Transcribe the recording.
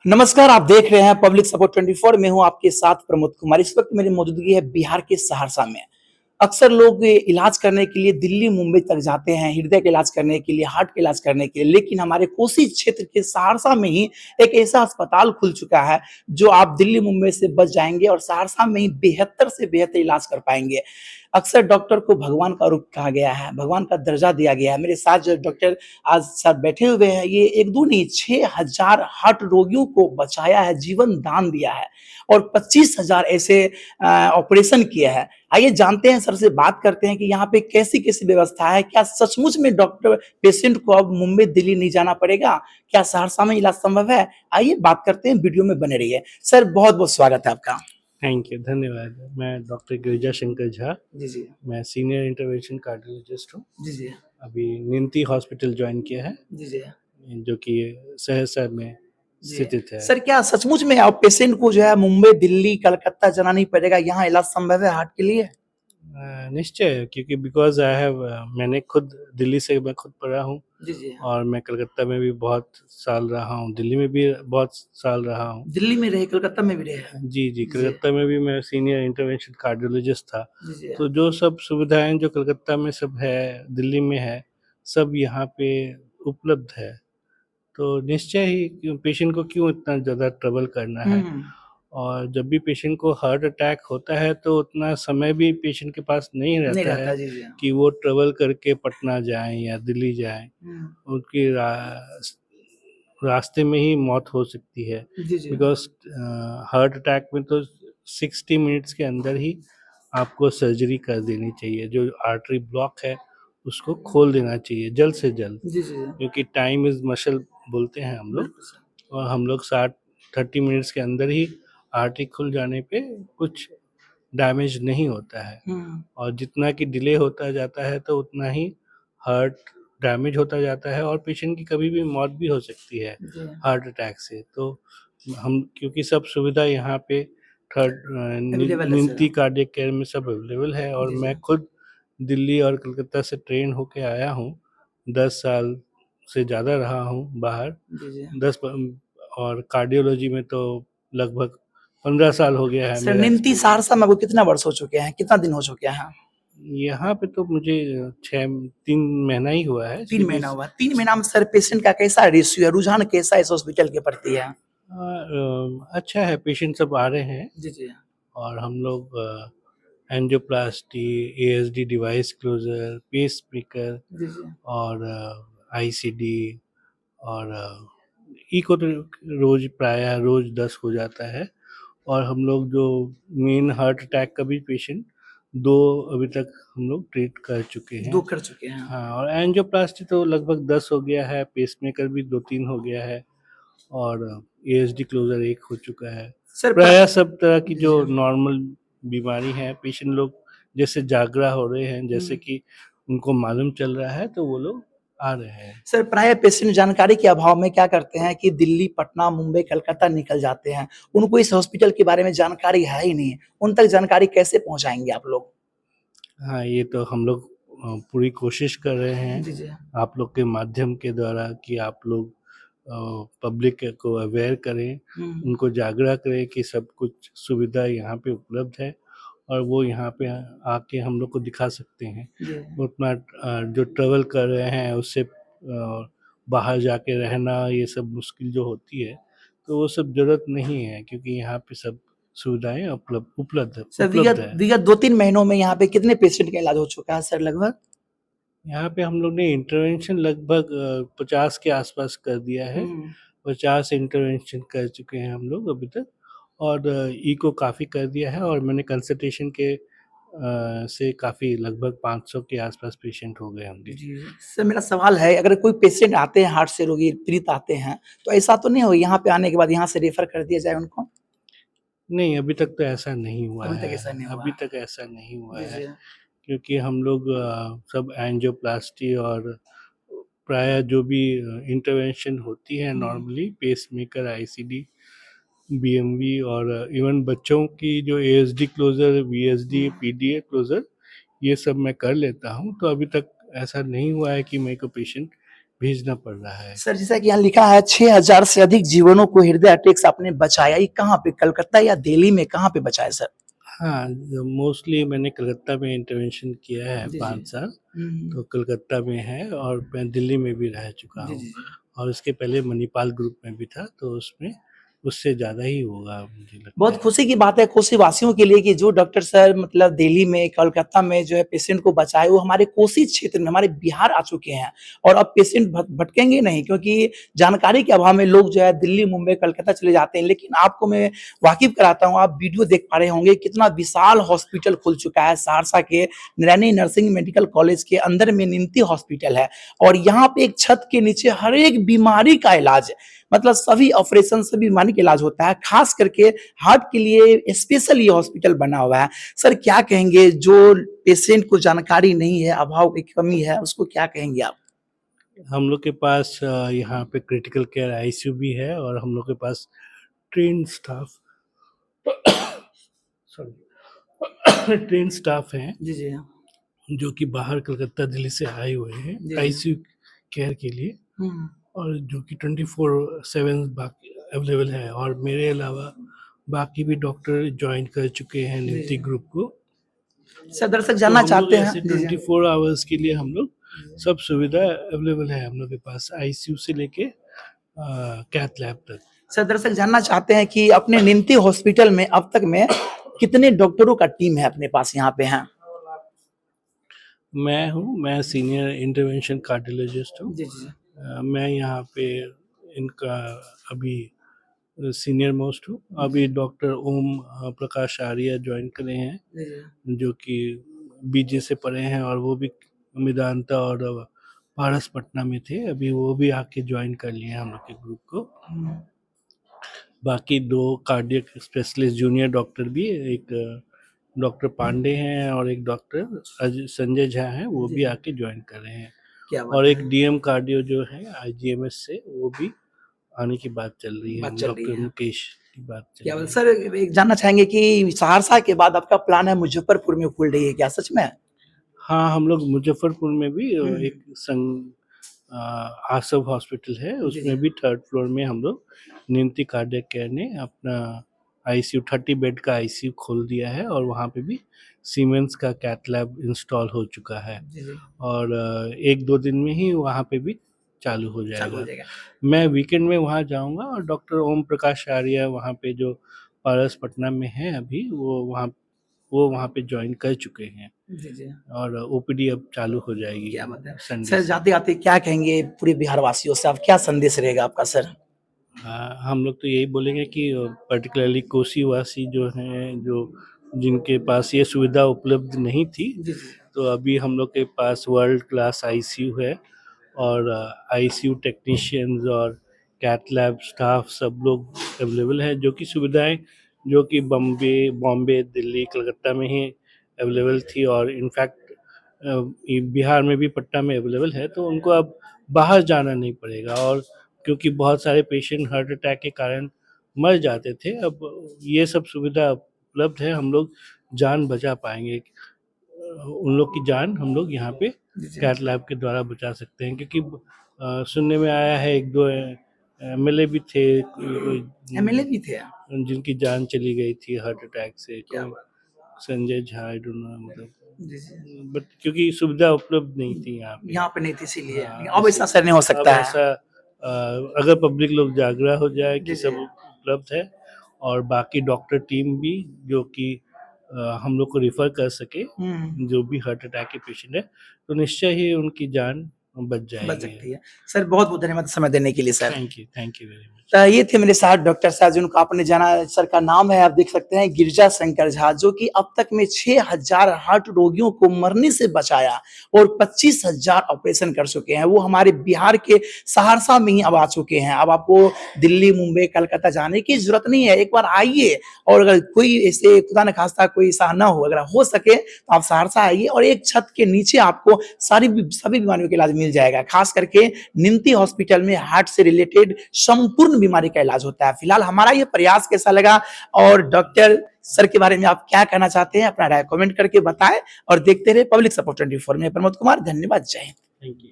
नमस्कार, आप देख रहे हैं पब्लिक सपोर्ट 24। मैं हूं आपके साथ प्रमोद कुमार। इस वक्त मेरी मौजूदगी है बिहार के सहरसा में। अक्सर लोग इलाज करने के लिए दिल्ली, मुंबई तक जाते हैं, हृदय का इलाज करने के लिए, हार्ट का इलाज करने के लिए। लेकिन हमारे कोसी क्षेत्र के सहरसा में ही एक ऐसा अस्पताल खुल चुका है, जो आप दिल्ली, मुंबई से बच जाएँगे और सहरसा में ही बेहतर से बेहतर इलाज कर पाएँगे। अक्सर डॉक्टर को भगवान का रूप कहा गया है, भगवान का दर्जा दिया गया है। मेरे साथ जो डॉक्टर आज सर बैठे हुए हैं, ये 1-2 नहीं 6000 हार्ट रोगियों को बचाया है, जीवन दान दिया है और 25,000 ऐसे ऑपरेशन किए हैं। आइए जानते हैं, सर से बात करते हैं कि यहाँ पे कैसी-कैसी व्यवस्था है? क्या सचमुच में डॉक्टर पेशेंट को अब मुंबई, दिल्ली नहीं जाना पड़ेगा? क्या सहरसा में इलाज संभव है? आइए बात करते हैं, वीडियो में बने रहिए। सर बहुत-बहुत स्वागत है आपका। थैंक यू, धन्यवाद। मैं डॉक्टर गिरिजा शंकर झा, जी, जी। मैं सीनियर इंटरवेंशन कार्डियोलॉजिस्ट हूँ। जी, जी। अभी निमती हॉस्पिटल जॉइन किया है, जी, जी। जो कि सहरसा में जी। स्थित है। सर क्या सचमुच में अब पेशेंट को जो है मुंबई, दिल्ली, कलकत्ता जाना नहीं पड़ेगा, यहाँ इलाज संभव है हार्ट के लिए? निश्चय, क्योंकि बिकॉज़ मैंने खुद दिल्ली से मैं खुद पढ़ा हूँ जी, जी। और मैं कलकत्ता में भी बहुत साल रहा हूँ, दिल्ली में भी बहुत साल रहा हूँ। दिल्ली में रहे, कलकत्ता में भी रहे। जी, जी, जी। कलकत्ता में भी मैं सीनियर इंटरवेंशन कार्डियोलॉजिस्ट था। जी, जी। तो जो सब सुविधाएँ जो कलकत्ता में सब है, दिल्ली में है, सब यहाँ पे उपलब्ध है। तो निश्चय ही पेशेंट को क्यों इतना ज़्यादा ट्रबल करना है। हुँ। और जब भी पेशेंट को हार्ट अटैक होता है तो उतना समय भी पेशेंट के पास नहीं नहीं रहता है रहता, जी, जी। कि वो ट्रैवल करके पटना जाएँ या दिल्ली जाएँ। हुँ। उनकी रास्ते में ही मौत हो सकती है, जी, जी। बिकॉज़ हार्ट अटैक में तो 60 मिनट्स के अंदर ही आपको सर्जरी कर देनी चाहिए। जो आर्टरी ब्लॉक है उसको खोल देना चाहिए जल्द से जल्द, जी, जी, जी। क्योंकि टाइम इज़ मसल बोलते हैं हम लोग। बिल्कुल सर। और हम लोग 30 मिनट्स के अंदर ही आर्टरी खुल जाने पे कुछ डैमेज नहीं होता है। हुँ। और जितना कि डिले होता जाता है तो उतना ही हार्ट डैमेज होता जाता है और पेशेंट की कभी भी मौत भी हो सकती है जी। हार्ट अटैक से। तो हम क्योंकि सब सुविधा यहाँ पे अवेलेबल है सर। निमती कार्डियक केयर में सब अवेलेबल है और जी, जी। मैं खुद दिल्ली और कलकत्ता से ट्रेन होके आया हूँ। 10 साल से ज़्यादा रहा हूँ बाहर। जी, जी। 10 प और कार्डियोलॉजी में तो लगभग 15 साल हो गया है सर मेरा निमती एक्सपीरियंस। सहरसा में आपको कितना वर्ष हो चुके हैं? कितना दिन हो चुके हैं? यहाँ पे तो मुझे 3 महीना ही हुआ है 3 सीधे महीना हुआ। 3 महीना में सर पेशेंट का कैसा रेशियो है? रुझान कैसा है इस हॉस्पिटल के प्रति है? अच्छा है, पेशेंट सब आ रहे हैं जी, जी। और हम लोग angioplasty, ASD device closure, pacemaker जी, जी। और आईसीडी और इको तो रोज़ प्रायः रोज़ 10 हो जाता है। और हम लोग जो मेन हार्ट अटैक का भी पेशेंट 2 अभी तक हम लोग ट्रीट कर चुके 2 हैं। कर चुके हैं। हाँ, और एंजियोप्लास्टी तो लगभग 10 हो गया है, पेसमेकर भी 2-3 हो गया है और एएसडी क्लोज़र 1 हो चुका है। सर प्रायः सब तरह की जी, जो जी। नॉर्मल बीमारी है, पेशेंट लोग जैसे जागरा हो रहे हैं, जैसे हुँ। कि उनको मालूम चल रहा है, तो वो लोग आ रहे हैं। सर प्राय पेशेंट जानकारी के अभाव में क्या करते हैं कि दिल्ली, पटना, मुंबई, कलकत्ता निकल जाते हैं। उनको इस हॉस्पिटल के बारे में जानकारी है ही नहीं। उन तक जानकारी कैसे पहुँचाएँगे आप लोग? हाँ, ये तो हम लोग पूरी कोशिश कर रहे हैं, जी, जी। आप लोग के माध्यम के द्वारा कि आप लोग पब्लिक को अवेयर करें, हुँ। उनको जागरूक करें कि सब कुछ सुविधा यहाँ पे उपलब्ध है और वो यहाँ पे आके हम लोग को दिखा सकते हैं। जी। उतना जो ट्रैवल कर रहे हैं उससे बाहर जाके रहना ये सब मुश्किल जो होती है, तो वो सब ज़रूरत नहीं है क्योंकि यहाँ पे सब सुविधाएँ सर उपलब्ध विगत है। विगत 2-3 महीनों में यहाँ पे कितने पेशेंट का इलाज हो चुका है सर लगभग? यहाँ पे हम लोग ने इंटरवेंशन लगभग 50 के आसपास कर दिया है। हुँ। 50 इंटरवेंशन कर चुके हैं हम लोग अभी तक और इको काफ़ी कर दिया है और मैंने कंसल्टेशन के से काफ़ी लगभग 500 के आसपास पेशेंट हो गए होंगे। जी, सर मेरा सवाल है अगर कोई पेशेंट आते हैं हार्ट से रोगी पीड़ित आते हैं, तो ऐसा तो नहीं हो यहाँ पे आने के बाद यहाँ से रेफर कर दिया जाए उनको? नहीं, अभी तक तो ऐसा नहीं हुआ अभी तक है, ऐसा नहीं हुआ। अभी तक ऐसा नहीं हुआ जी, है जी। क्योंकि हम लोग सब एंजियोप्लास्टी और प्रायः जो भी इंटरवेंशन होती है हुँ। नॉर्मली पेसमेकर, आईसीडी, बीएमवी और इवन बच्चों की जो एएसडी क्लोज़र, वीएसडी, हुँ। पीडीए क्लोज़र ये सब मैं कर लेता हूँ। तो अभी तक ऐसा नहीं हुआ है कि मेरे को पेशेंट भेजना पड़ रहा है। सर जैसा कि यहाँ लिखा है 6000 से अधिक जीवनों को हृदय अटैक से आपने बचाया, ये कहाँ पे, कलकत्ता या दिल्ली में, कहाँ पे बचाया सर? हाँ, मोस्टली मैंने कलकत्ता में इंटरवेंशन किया है जी, जी। 5 साल, हुँ, तो कलकत्ता में है और मैं दिल्ली में भी रह चुका जी, हूँ जी, जी। और उसके पहले मणिपाल ग्रुप में भी था, तो उसमें उससे ज़्यादा ही होगा मुझे लगता बहुत है। खुशी की बात है कोसी वासियों के लिए कि जो डॉक्टर सर मतलब दिल्ली में, कलकत्ता में जो है पेशेंट को बचाए, वो हमारे कोसी क्षेत्र में, हमारे बिहार आ चुके हैं और अब पेशेंट भटकेंगे नहीं, क्योंकि जानकारी के अभाव में लोग जो है दिल्ली, मुंबई, कलकत्ता चले जाते हैं। लेकिन आपको मैं वाकिफ़ कराता हूँ, आप वीडियो देख पा रहे होंगे कितना विशाल हॉस्पिटल खुल चुका है सहरसा के नारायणी नर्सिंग मेडिकल कॉलेज के अंदर में निमती हॉस्पिटल है और यहाँ पे एक छत के नीचे हर एक बीमारी का इलाज, मतलब सभी ऑपरेशन, सभी बीमारी का इलाज होता है। खास करके हार्ट के लिए स्पेशल ये हॉस्पिटल बना हुआ है। सर क्या कहेंगे जो पेशेंट को जानकारी नहीं है, अभाव की कमी है, उसको क्या कहेंगे आप? हम लोग के पास यहाँ पे क्रिटिकल केयर आईसीयू भी है और हम लोग के पास trained staff sorry trained staff हैं जी, जी। जो कि बाहर कलकत्ता, दिल्ली से आए हुए हैं जी, जी। आईसीयू केयर के लिए हुँ। और जो कि 24/7 बाकी अवेलेबल है और मेरे अलावा बाकी भी डॉक्टर जॉइन कर चुके हैं जी, निमती जी। ग्रुप को। सर दर्शक तो जानना हम लोग चाहते हैं ऐसे जी, जी। 24 आवर्स के लिए हम लोग सब सुविधा अवेलेबल है हम लोग के पास आईसीयू से लेके कैथ लैब तक। सर दरअसल जानना चाहते हैं कि अपने निमती हॉस्पिटल में अब तक में कितने डॉक्टरों का टीम है अपने पास यहाँ पे हैं? मैं सीनियर इंटरवेंशन कार्डियोलॉजिस्ट हूँ। जी, जी। मैं यहाँ पे इनका अभी सीनियर मोस्ट हूँ। अभी डॉक्टर ओम प्रकाश आर्य जॉइन करे हैं जी, जी। जो कि बीजे से पढ़े हैं और वो भी मेदांता और पारस पटना में थे। अभी वो भी आके जॉइन कर लिए हैं हम लोग के ग्रुप को। हुँ। बाकी 2 कार्डियक स्पेशलिस्ट जूनियर डॉक्टर भी, एक डॉक्टर पांडे हैं और एक डॉक्टर संजय झा हैं, वो जी, भी जी। आके जॉइन कर रहे हैं। क्या और बात एक है! डीएम कार्डियो जो है आईजीएमएस से, वो भी आने की बात चल रही है, बात चल रही डॉक्टर है। मुकेश की बात चल क्या रही बात है। सर एक जानना चाहेंगे कि सहरसा के बाद आपका प्लान है मुज़फ्फरपुर में खोल रही है क्या सच में? हाँ, हम लोग मुज़फ्फरपुर में भी हुँ। एक आसव हॉस्पिटल है, जी, जी। उसमें भी 3rd फ्लोर में हम लोग निमती कार्डियक केयर ने अपना आईसीयू 30 बेड का आईसीयू खोल दिया है और वहाँ पे भी सीमेंस का कैथ लैब इंस्टॉल हो चुका है जी, जी। और 1-2 दिन में ही वहाँ पे भी चालू हो चालू हो जाएगा। जाएगा। मैं वीकेंड में वहाँ जाऊँगा और डॉक्टर ओम प्रकाश आर्य वहाँ पे जो पारस पटना में हैं अभी, वो वहाँ पे जॉइन कर चुके हैं जी, जी। और ओपीडी अब चालू हो जाएगी क्या बात है! संडे सर से। जाते-जाते क्या कहेंगे पूरे बिहार वासियों से? आप क्या संदेश रहेगा आपका सर? हम लोग तो यही बोलेंगे कि पर्टिकुलरली कोसी वासी जो हैं, जो जिनके पास ये सुविधा उपलब्ध नहीं थी, जी, जी। तो अभी हम लोग के पास वर्ल्ड क्लास आईसीयू है और आईसीयू टेक्नीशियंस और कैथ लैब स्टाफ सब लोग अवेलेबल है, जो कि सुविधाएं जो कि बॉम्बे, दिल्ली, कलकत्ता में ही अवेलेबल थी और इनफैक्ट बिहार में भी पटना में अवेलेबल है, तो उनको अब बाहर जाना नहीं पड़ेगा और क्योंकि बहुत सारे पेशेंट हार्ट अटैक के कारण मर जाते थे, अब ये सब सुविधा उपलब्ध है, हम लोग जान बचा पाएंगे। उन लोग की जान हम लोग यहाँ पे जी, जी। कैथ लैब के द्वारा बचा सकते हैं क्योंकि सुनने में आया है 1-2 एमएलए भी थे एमएलए भी थे? जिनकी जान चली गई थी हार्ट अटैक से, क्या कौन? बात! Sanjay Jha, I don't know, मतलब जी, जी। बट क्योंकि सुविधा उपलब्ध नहीं थी यहाँ पे। यहाँ पे नहीं थी इसीलिए, लेकिन हाँ, अब ऐसा सर नहीं हो अब सकता है। ऐसा अगर पब्लिक लोग जागरा हो जाए जी, कि जी। सब उपलब्ध है और बाकी डॉक्टर टीम भी जो कि हम लोग को रिफ़र कर सके, हुँ, जो भी हार्ट अटैक के पेशेंट है, तो निश्चय ही उनकी जान बच बच जाएगी। सकती है। सर बहुत-बहुत धन्यवाद समय देने के लिए sir. Thank you very much. ये थे मेरे साथ डॉक्टर साहब जिनको आपने जाना, सर का नाम है आप देख सकते हैं गिरिजा शंकर झा, जो कि अब तक में 6000 हार्ट रोगियों को मरने से बचाया और 25,000 ऑपरेशन कर चुके हैं। वो हमारे बिहार के सहरसा में ही अब आ चुके हैं। अब आपको दिल्ली, मुंबई, कलकत्ता जाने की ज़रूरत नहीं है। एक बार आइए और अगर कोई ऐसे खुदा न खास्ता कोई ऐसा ना हो, अगर हो सके तो आप सहरसा आइए और एक छत के नीचे आपको सभी बीमारियों का इलाज मिल जाएगा। खास करके निमती हॉस्पिटल में हार्ट से रिलेटेड संपूर्ण बीमारी का इलाज होता है। फिलहाल हमारा ये प्रयास कैसा लगा और डॉक्टर सर के बारे में आप क्या कहना चाहते हैं, अपना राय कमेंट करके बताएं और देखते रहे पब्लिक सपोर्ट 24 में। प्रमोद कुमार, धन्यवाद, जय हिंद। Thank you.